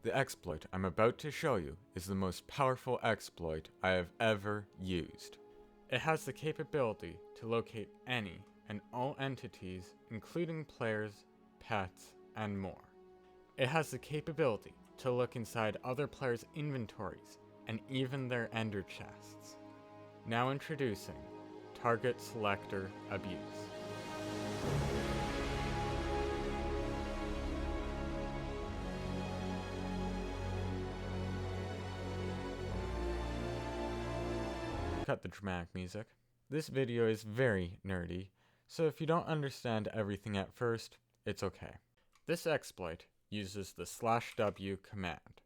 The exploit I'm about to show you is the most powerful exploit I have ever used. It has the capability to locate any and all entities, including players, pets, and more. It has the capability to look inside other players' inventories and even their ender chests. Now introducing Target Selector Abuse. Cut the dramatic music. This video is very nerdy, so if you don't understand everything at first, it's okay. This exploit uses the /w command.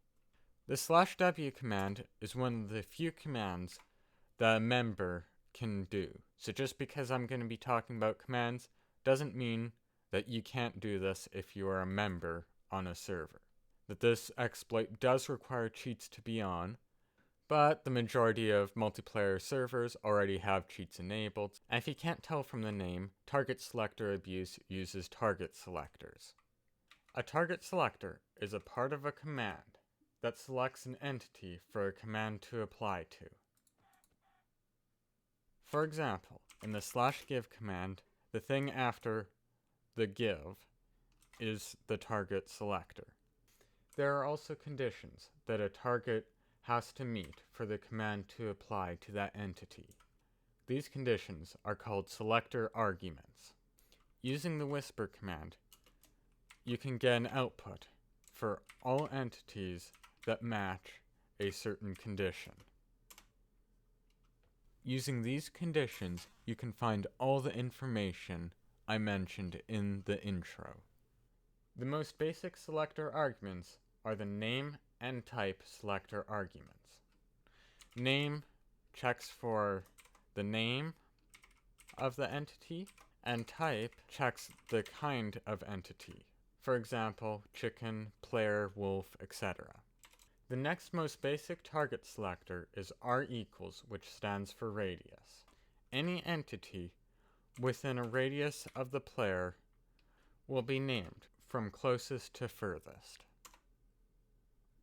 The /w command is one of the few commands that a member can do. So just because I'm going to be talking about commands doesn't mean that you can't do this if you are a member on a server. That this exploit does require cheats to be on, but the majority of multiplayer servers already have cheats enabled, and if you can't tell from the name, Target Selector Abuse uses target selectors. A target selector is a part of a command that selects an entity for a command to apply to. For example, in the /give command, the thing after the give is the target selector. There are also conditions that a target has to meet for the command to apply to that entity. These conditions are called selector arguments. Using the whisper command, you can get an output for all entities that match a certain condition. Using these conditions, you can find all the information I mentioned in the intro. The most basic selector arguments are the name and type selector arguments. Name checks for the name of the entity, and type checks the kind of entity. For example, chicken, player, wolf, etc. The next most basic target selector is r equals, which stands for radius. Any entity within a radius of the player will be named from closest to furthest.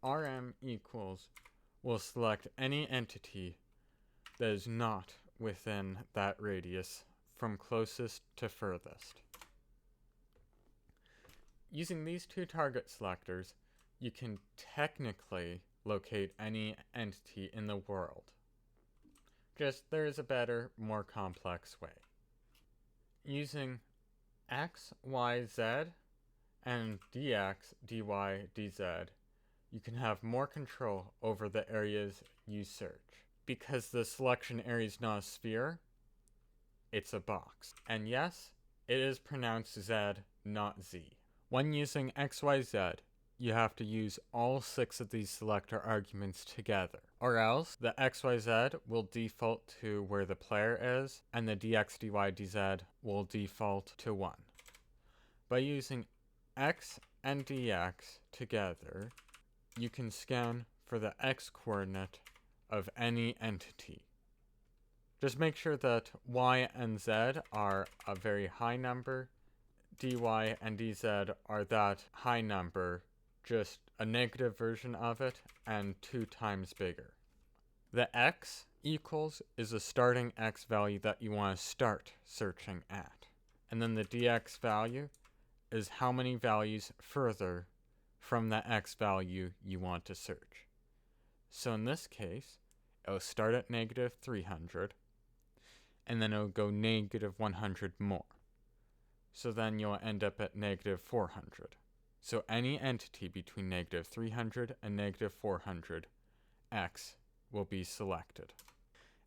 rm equals will select any entity that is not within that radius from closest to furthest. Using these two target selectors, you can technically locate any entity in the world. Just there is a better, more complex way. Using x, y, z, and dx, dy, dz, you can have more control over the areas you search. Because the selection area is not a sphere, it's a box. And yes, it is pronounced Z, not Z. When using XYZ, you have to use all 6 of these selector arguments together, or else the XYZ will default to where the player is, and the DX, DY, DZ will default to 1. By using X and DX together, you can scan for the X coordinate of any entity. Just make sure that Y and Z are a very high number, DY and DZ are that high number, just a negative version of it, and 2 times bigger. The X equals is the starting X value that you want to start searching at. And then the DX value is how many values further from the X value you want to search. So in this case, it'll start at negative 300, and then it'll go negative 100 more. So then you'll end up at negative 400. So any entity between negative 300 and negative 400, X will be selected.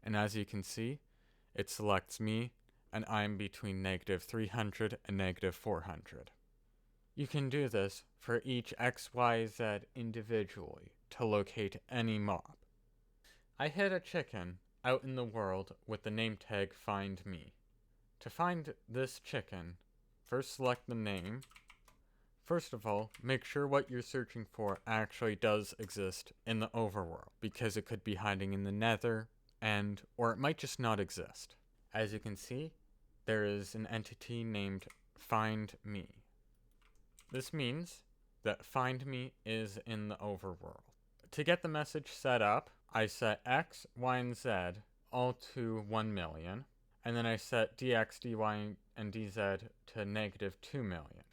And as you can see, it selects me, and I'm between negative 300 and negative 400. You can do this for each X, Y, Z individually to locate any mob. I hid a chicken out in the world with the name tag find me. To find this chicken, first select the name. First of all, make sure what you're searching for actually does exist in the overworld, because it could be hiding in the nether, or it might just not exist. As you can see, there is an entity named find me. This means that find me is in the overworld. To get the message set up, I set X, Y, and Z all to 1 million, and then I set DX, DY, and DZ to negative 2 million.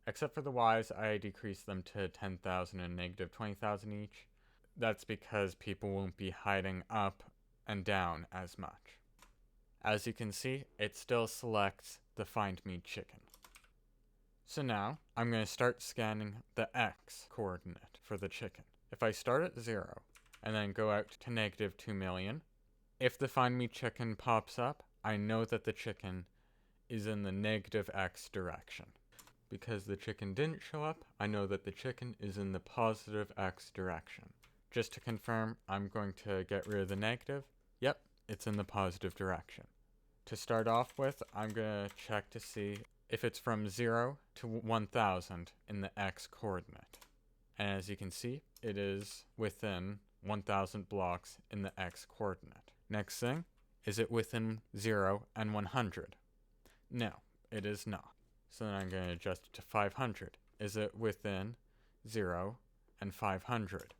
Except for the Ys, I decreased them to 10,000 and negative 20,000 each. That's because people won't be hiding up and down as much. As you can see, it still selects the find me chicken. So now, I'm going to start scanning the X coordinate for the chicken. If I start at 0, and then go out to negative 2 million, if the find me chicken pops up, I know that the chicken is in the negative X direction. Because the chicken didn't show up, I know that the chicken is in the positive X direction. Just to confirm, I'm going to get rid of the negative. Yep, it's in the positive direction. To start off with, I'm going to check to see if it's from 0 to 1000 in the X coordinate. And as you can see, it is within 1000 blocks in the X coordinate. Next thing, is it within 0 and 100? No, it is not. So then I'm going to adjust it to 500. Is it within 0 and 500?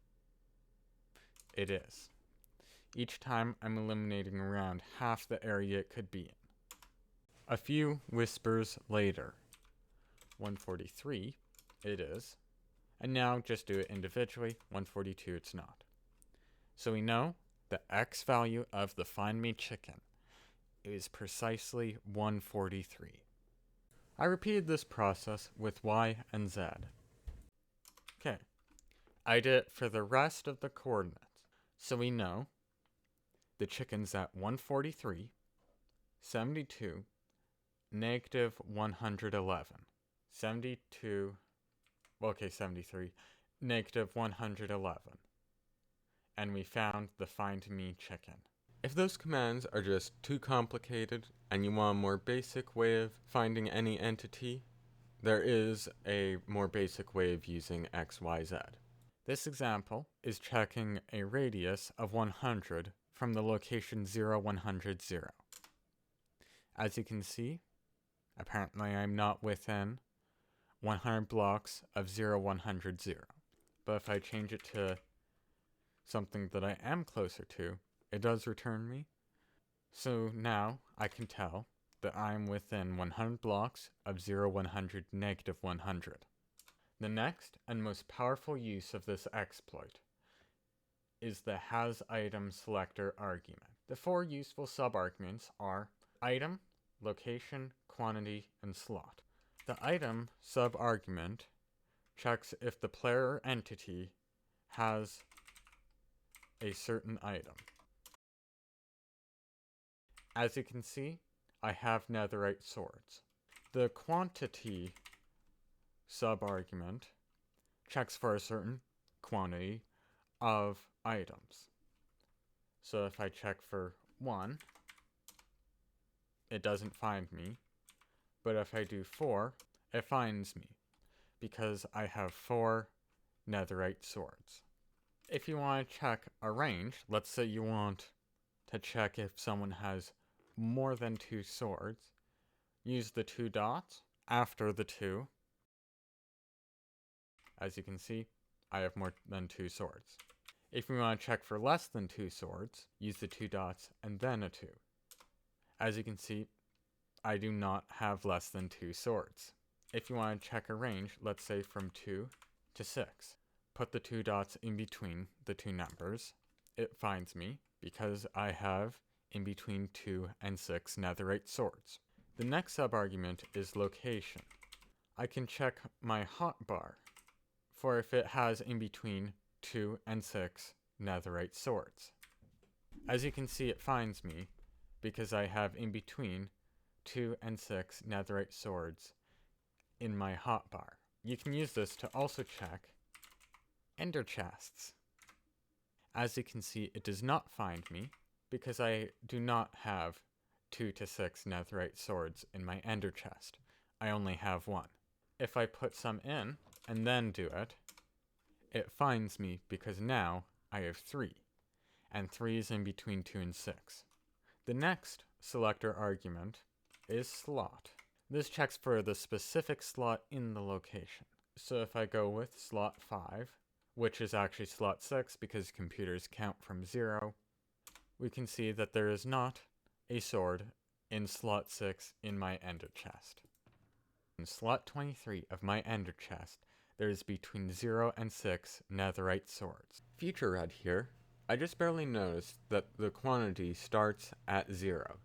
It is. Each time I'm eliminating around half the area it could be in. A few whispers later. 143, it is. And now just do it individually. 142, it's not. So we know the X value of the find me chicken is precisely 143. I repeated this process with Y and Z. Okay, I did it for the rest of the coordinates. So we know the chicken's at 143, 72, negative 111. 72, okay, 73, negative 111. And we found the find me chicken. If those commands are just too complicated and you want a more basic way of finding any entity, there is a more basic way of using XYZ. This example is checking a radius of 100 from the location 0, 100, 0. As you can see, apparently I'm not within 100 blocks of 0, 100, 0. But if I change it to something that I am closer to, it does return me. So now I can tell that I'm within 100 blocks of 0, 100, negative 100. The next and most powerful use of this exploit is the hasItemSelector argument. The four useful subarguments are item, location, quantity, and slot. The item subargument checks if the player entity has a certain item. As you can see, I have netherite swords. The quantity subargument checks for a certain quantity of items. So if I check for 1, it doesn't find me. But if I do 4, it finds me, because I have 4 netherite swords. If you want to check a range, let's say you want to check if someone has more than 2 swords, use the 2 dots after the 2. As you can see, I have more than 2 swords. If you want to check for less than 2 swords, use the 2 dots and then a 2. As you can see, I do not have less than 2 swords. If you want to check a range, let's say from 2 to 6, put the 2 dots in between the 2 numbers. It finds me because I have in between 2 and 6 netherite swords. The next subargument is location. I can check my hotbar for if it has in between 2 and 6 netherite swords. As you can see, it finds me because I have in between 2 and 6 netherite swords in my hotbar. You can use this to also check ender chests. As you can see, it does not find me because I do not have 2 to 6 netherite swords in my ender chest. I only have 1. If I put some in and then do it, it finds me because now I have 3, and 3 is in between 2 and 6. The next selector argument is slot. This checks for the specific slot in the location. So if I go with slot 5, which is actually slot 6 because computers count from 0, we can see that there is not a sword in slot 6 in my ender chest. In slot 23 of my ender chest, there is between 0 and 6 netherite swords. Future red here, I just barely noticed that the quantity starts at 0.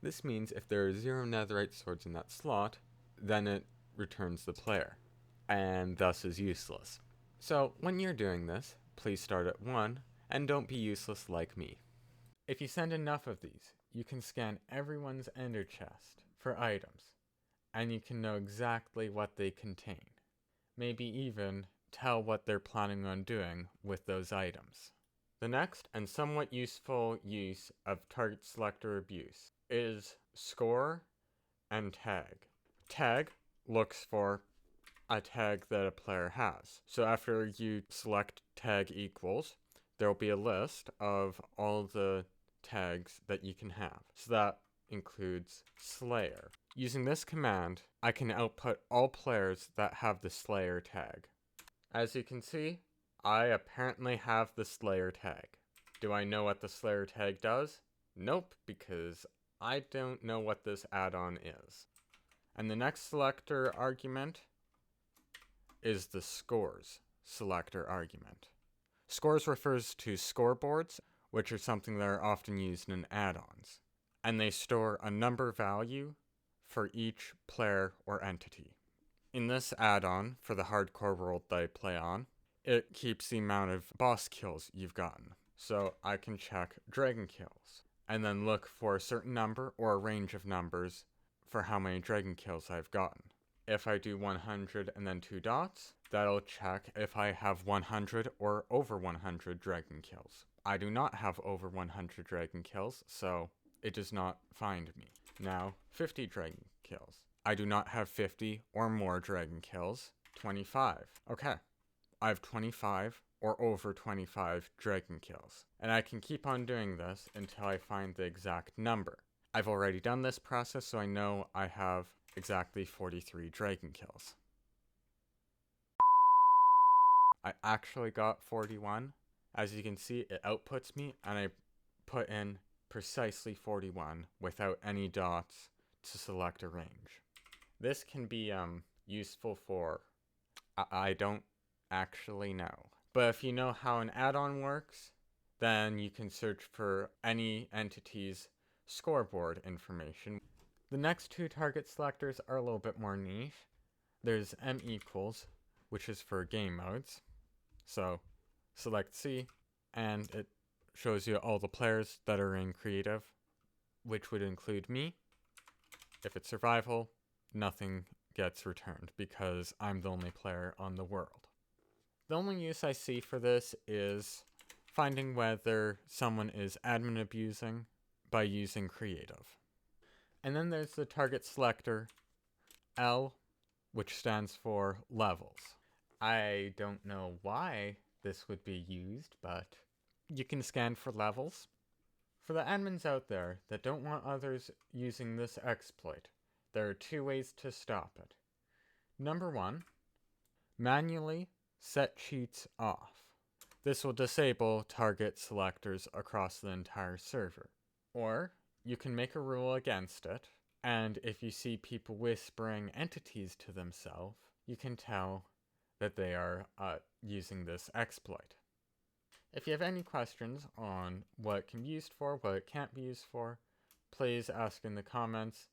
This means if there are 0 netherite swords in that slot, then it returns the player, and thus is useless. So when you're doing this, please start at 1, and don't be useless like me. If you send enough of these, you can scan everyone's ender chest for items, and you can know exactly what they contain. Maybe even tell what they're planning on doing with those items. The next and somewhat useful use of target selector abuse is score and tag. Tag looks for a tag that a player has. So after you select tag equals, there will be a list of all the tags that you can have. So that includes Slayer. Using this command, I can output all players that have the Slayer tag. As you can see, I apparently have the Slayer tag. Do I know what the Slayer tag does? Nope, because I don't know what this add-on is. And the next selector argument is the scores selector argument. Scores refers to scoreboards, which are something that are often used in add-ons, and they store a number value for each player or entity. In this add-on, for the hardcore world that I play on, it keeps the amount of boss kills you've gotten. So I can check dragon kills, and then look for a certain number or a range of numbers for how many dragon kills I've gotten. If I do 100 and then 2 dots, that'll check if I have 100 or over 100 dragon kills. I do not have over 100 dragon kills, so it does not find me. Now, 50 dragon kills. I do not have 50 or more dragon kills. 25. Okay, I have 25 or over 25 dragon kills. And I can keep on doing this until I find the exact number. I've already done this process, so I know I have exactly 43 dragon kills. I actually got 41. As you can see, it outputs me, and I put in precisely 41 without any dots to select a range. This can be useful for, I don't actually know. But if you know how an add-on works, then you can search for any entity's scoreboard information. The next two target selectors are a little bit more niche. There's M equals, which is for game modes. So select C, and it shows you all the players that are in creative, which would include me. If it's survival, nothing gets returned because I'm the only player on the world. The only use I see for this is finding whether someone is admin abusing by using creative. And then there's the target selector L, which stands for levels. I don't know why this would be used, but you can scan for levels. For the admins out there that don't want others using this exploit, there are two ways to stop it. Number 1, manually set cheats off. This will disable target selectors across the entire server. Or you can make a rule against it, and if you see people whispering entities to themselves, you can tell that they are using this exploit. If you have any questions on what it can be used for, what it can't be used for, please ask in the comments,